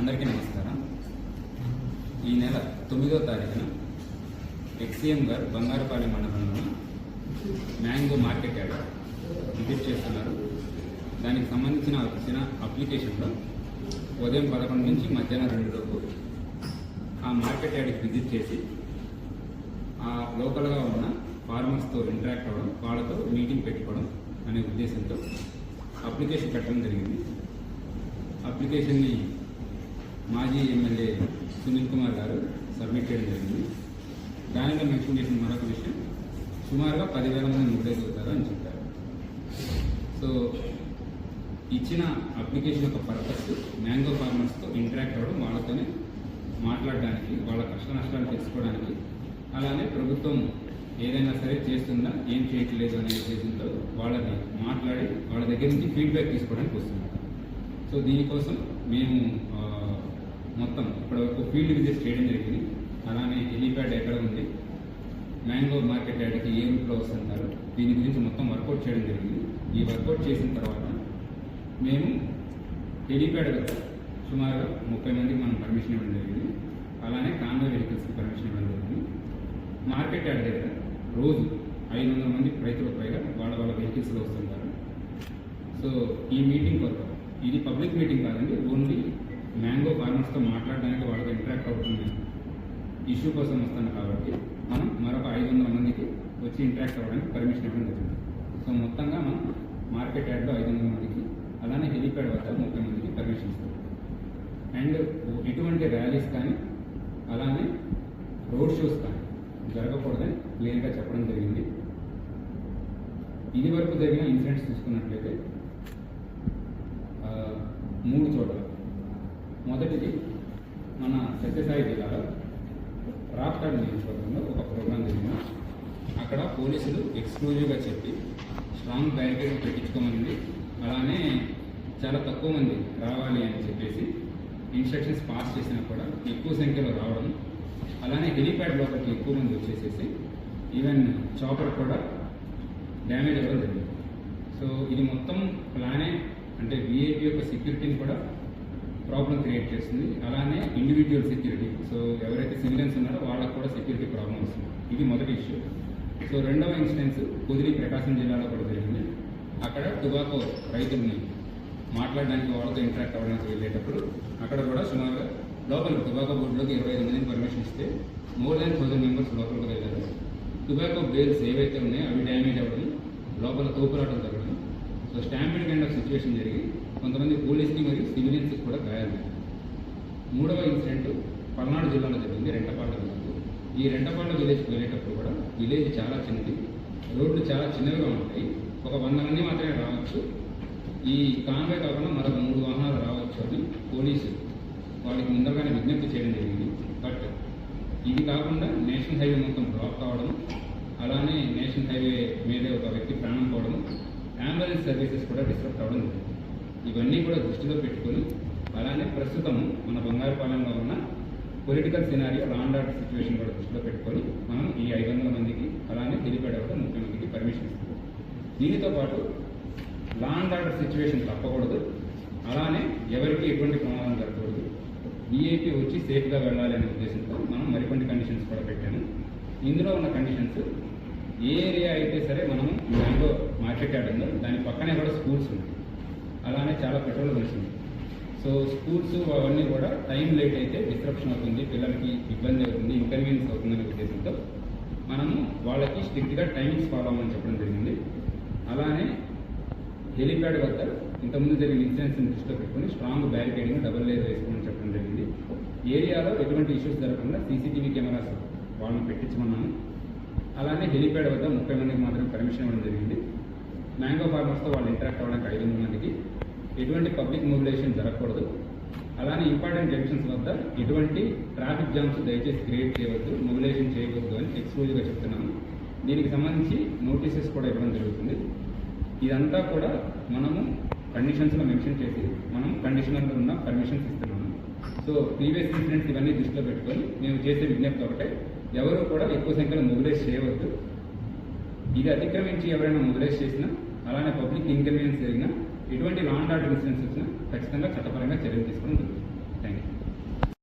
అందరికీ నమస్కారం. ఈ నెల 9వ తారీఖున ఎక్స్సీఎం గారు బంగారపాలెం మండలంలో మ్యాంగో మార్కెట్ యార్డ్ విజిట్ చేస్తున్నారు. దానికి సంబంధించిన వచ్చిన అప్లికేషన్లో ఉదయం 11 నుంచి మధ్యాహ్నం 2 లోపు ఆ మార్కెట్ యార్డ్కి విజిట్ చేసి ఆ లోకల్గా ఉన్న ఫార్మర్స్తో ఇంటరాక్ట్ అవ్వడం, వాళ్ళతో మీటింగ్ పెట్టుకోవడం అనే ఉద్దేశంతో అప్లికేషన్ పెట్టడం జరిగింది. అప్లికేషన్ని మాజీ ఎమ్మెల్యే సునీల్ కుమార్ గారు సబ్మిట్ చేయడం జరిగింది. దానిలో మెన్షన్ చేసిన మరొక విషయం, సుమారుగా 10,000 మంది మొబిలైజ్ అవుతారు అని చెప్పారు. సో ఇచ్చిన అప్లికేషన్ యొక్క పర్పస్ మ్యాంగో ఫార్మర్స్తో ఇంటరాక్ట్ అవ్వడం, వాళ్ళతోనే మాట్లాడడానికి, వాళ్ళ కష్ట నష్టాలు తెలుసుకోవడానికి, అలానే ప్రభుత్వం ఏదైనా సరే చేస్తుందా, ఏం చేయట్లేదు అనే ఉద్దేశంతో వాళ్ళని మాట్లాడి వాళ్ళ దగ్గర నుంచి ఫీడ్బ్యాక్ తీసుకోవడానికి వస్తున్నారు. సో దీనికోసం మేము మొత్తం ఇప్పటివరకు ఫీల్డ్ విజిట్ చేయడం జరిగింది. అలానే హెలీప్యాడ్ ఎక్కడ ఉంది, మ్యాంగో మార్కెట్ యార్డ్కి ఏ రూట్లో వస్తుంటారు, దీని గురించి మొత్తం వర్కౌట్ చేయడం జరిగింది. ఈ వర్కౌట్ చేసిన తర్వాత మేము హెలీప్యాడ్ వద్ద సుమారుగా 30 మందికి మనం పర్మిషన్ ఇవ్వడం జరిగింది. అలానే కాన్వే వెహికల్స్కి పర్మిషన్ ఇవ్వడం జరిగింది. మార్కెట్ యార్డ్ దగ్గర రోజు 500 మంది రైతులకు పైగా వాళ్ళ వెహికల్స్లో వస్తుంటారు. సో ఈ మీటింగ్ కొరకు, ఇది పబ్లిక్ మీటింగ్ కాదండి, ఓన్లీ మ్యాంగో ఫార్మర్స్తో మాట్లాడడానికి, వాళ్ళతో ఇంటరాక్ట్ అవుతుంది ఇష్యూ కోసం వస్తాను కాబట్టి మనం మరొక 500 మందికి వచ్చి ఇంటరాక్ట్ అవ్వడానికి పర్మిషన్ ఇవ్వడం జరిగింది. సో మొత్తంగా మనం మార్కెట్ యార్డ్లో 500 మందికి, అలానే హెలీప్యాడ్ వద్ద 30 మందికి పర్మిషన్ ఇస్తాం. అండ్ ఎటువంటి ర్యాలీస్ కానీ అలానే రోడ్ షోస్ కానీ జరగకూడదని క్లియర్గా చెప్పడం జరిగింది. ఇది వరకు జరిగిన ఇన్సిడెంట్స్ చూసుకున్నట్లయితే 3 చోట్ల. మొదటిది మన సత్యసాయి జిల్లాలో రాప్తాడ్ నియోజకవర్గంలో ఒక ప్రోగ్రాం జరిగింది. అక్కడ పోలీసులు ఎక్స్క్లూజివ్గా చెప్పి స్ట్రాంగ్ బ్యారికేడ్ పెట్టించుకోమని, అలానే చాలా తక్కువ మంది రావాలి అని చెప్పేసి ఇన్స్ట్రక్షన్స్ పాస్ చేసినా కూడా ఎక్కువ సంఖ్యలో రావడం, అలానే హెలీప్యాడ్ లోపలికి ఎక్కువ మంది వచ్చేసేసి ఈవెన్ చాపర్ కూడా డ్యామేజ్ అవ్వడం జరిగింది. సో ఇది మొత్తం ప్లానే, అంటే విఐపి యొక్క సెక్యూరిటీని కూడా ప్రాబ్లం క్రియేట్ చేస్తుంది. అలానే ఇండివిజువల్ సెక్యూరిటీ, సో ఎవరైతే సివిలియన్స్ ఉన్నారో వాళ్ళకు కూడా సెక్యూరిటీ ప్రాబ్లం వస్తుంది. ఇది మొదటి ఇష్యూ. సో రెండవ ఇన్సిడెన్స్ కుదిరి ప్రకాశం జిల్లాలో కూడా జరిగింది. అక్కడ టొబాకో రైతుల్ని మాట్లాడడానికి, వాళ్ళతో ఇంటరాక్ట్ అవ్వడానికి వెళ్ళేటప్పుడు అక్కడ కూడా సుమారుగా లోపల టొబాకో బోర్డులోకి 25 మందికి పర్మిషన్ ఇస్తే మోర్ దాన్ 1000 మెంబర్స్ లోపలికి వెళ్ళారు. టొబాకో బేల్స్ ఏవైతే ఉన్నాయో అవి డ్యామేజ్ అవ్వడం, లోపల తోపులాటం జరగడం, so stamping kind of situation జరిగి కొంతమంది పోలీస్కి మరియు సివిలియన్స్కి కూడా గాయాలు. మూడవ ఇన్సిడెంట్ పల్నాడు జిల్లాలో జరిగింది, రెంటపాళ్ళ విలేజ్. ఈ రెంటపాళ్ళ విలేజ్కి వెళ్ళేటప్పుడు కూడా విలేజ్ చాలా చిన్నది, రోడ్లు చాలా చిన్నవిగా ఉంటాయి. ఒక 100 మంది మాత్రమే రావచ్చు. ఈ కాన్వే కాకుండా మరొక 3 వాహనాలు రావచ్చు అని పోలీసు వాళ్ళకి ముందరగానే విజ్ఞప్తి చేయడం జరిగింది. బట్ ఇది కాకుండా నేషనల్ హైవే మొత్తం బ్లాక్ కావడం, అలానే నేషనల్ హైవే మీదే ఒక వ్యక్తి ప్రాణం పోవడం, అంబులెన్స్ సర్వీసెస్ కూడా డిస్టర్బ్ అవ్వడం జరిగింది. ఇవన్నీ కూడా దృష్టిలో పెట్టుకొని, అలానే ప్రస్తుతం మన బంగారపాలెంలో ఉన్న political scenario, law and order situation కూడా దృష్టిలో పెట్టుకొని మనం ఈ 500 మందికి, అలానే హెలీప్యాడ్ వద్ద 30 మందికి పర్మిషన్ ఇస్తాం. దీనితో పాటు లా అండ్ ఆర్డర్ సిచ్యువేషన్ తప్పకూడదు, అలానే ఎవరికి ఎటువంటి ప్రమాదం జరగకూడదు, విఐపి వచ్చి సేఫ్గా వెళ్ళాలి అనే ఉద్దేశంతో మనం మరికొన్ని కండిషన్స్ కూడా పెట్టాము. ఇందులో ఉన్న కండిషన్స్, ఏ ఏరియా అయితే సరే మనము మ్యాంగో మార్కెట్ యార్డ్ ఉందో దాని పక్కనే కూడా స్కూల్స్ ఉన్నాయి, అలానే చాలా పెట్రోల్ బంక్స్ ఉన్నాయి. సో స్కూల్స్ అవన్నీ కూడా టైం లేట్ అయితే డిస్ట్రప్షన్ అవుతుంది, పిల్లలకి ఇబ్బంది అవుతుంది, ఇన్కన్వీనియన్స్ అవుతుందనే ఉద్దేశంతో మనము వాళ్ళకి స్ట్రిక్ట్గా టైమింగ్స్ ఫాలో అవ్వమని చెప్పడం జరిగింది. అలానే హెలీప్యాడ్ వద్ద ఇంతకుముందు జరిగిన ఇన్సిడెంట్స్ని దృష్టిలో పెట్టుకుని స్ట్రాంగ్ బ్యారికేడింగ్, డబుల్ లేయర్ వేసుకోమని చెప్పడం జరిగింది. ఏరియాలో ఎటువంటి ఇష్యూస్ జరగకుండా సీసీటీవీ కెమెరాస్ వాళ్ళని పెట్టించమన్నాము. అలానే హెలీప్యాడ్ వద్ద 30 మందికి మాత్రం పర్మిషన్ ఇవ్వడం జరిగింది. మ్యాంగో ఫార్మర్స్తో వాళ్ళు ఇంటరాక్ట్ అవ్వడానికి 500 మందికి, ఎటువంటి పబ్లిక్ మొబిలైజేషన్ జరగకూడదు. అలానే ఇంపార్టెంట్ జంక్షన్స్ వద్ద ఎటువంటి ట్రాఫిక్ జామ్స్ దయచేసి క్రియేట్ చేయవద్దు, మొబిలైజేషన్ చేయవద్దు అని ఎక్స్క్లూజివ్గా చెప్తున్నాము. దీనికి సంబంధించి నోటీసెస్ కూడా ఇవ్వడం జరుగుతుంది. ఇదంతా కూడా మనము కండిషన్స్లో మెన్షన్ చేసి మనం కండిషనల్లో ఉన్న పర్మిషన్స్ ఇస్తున్నాము. సో ప్రీవియస్ ఇన్సిడెంట్స్ ఇవన్నీ దృష్టిలో పెట్టుకొని మేము చేసే విజ్ఞప్తి ఒకటే, ఎవరు కూడా ఎక్కువ సంఖ్యలో మొబిలైజ్ చేయవద్దు. ఇది అతిక్రమించి ఎవరైనా మొబిలైజ్ చేసినా, అలానే పబ్లిక్ ఇన్కన్వీనియన్స్ జరిగినా, ఎటువంటి లా అండ్ ఆర్డర్ ఇన్సిడెంట్స్ వచ్చినా ఖచ్చితంగా చట్టపరంగా చర్యలు తీసుకోవడం జరుగుతుంది.